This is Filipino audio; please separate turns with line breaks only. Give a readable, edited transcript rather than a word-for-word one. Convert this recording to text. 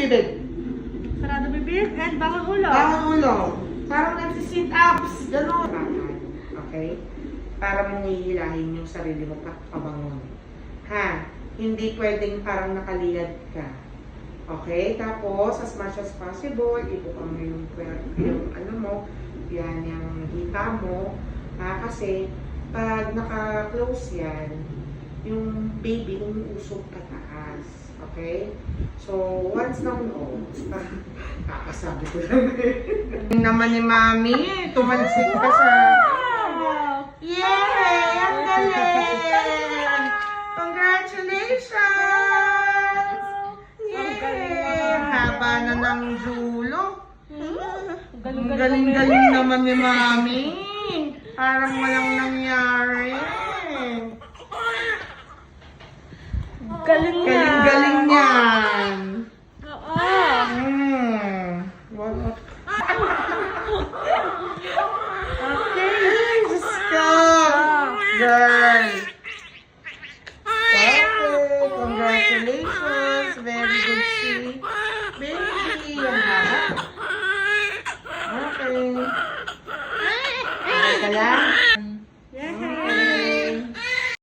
bibig.
Sarado bibig and bangang ulo.
Bangang ulo. Parang nagsisit ups. Ganon. Okay? Para mong hihilahin yung sarili mo pabangon. Ha? Hindi pwedeng parang nakaliyad ka. Okay? Tapos, as much as possible, ibuka mo yung ano mo, yan, yung hita mo. Ha? Kasi, pag naka-close yan, yung baby umuusog pataas. Okay? So, once na kakasabi ko lang eh. naman ni Mami, tumansik ka sa... Yay! Ang galing! Congratulations! Yay! Haba na ng dulo. Ang galing-galing naman ni Mami. Parang walang nangyari.
Galing niya.
Galing-galing yan.
Oo.
Okay, Diyos ko. Girl. Okay, congratulations. Very good see. Baby, ang haba. Okay. Okay ka lang?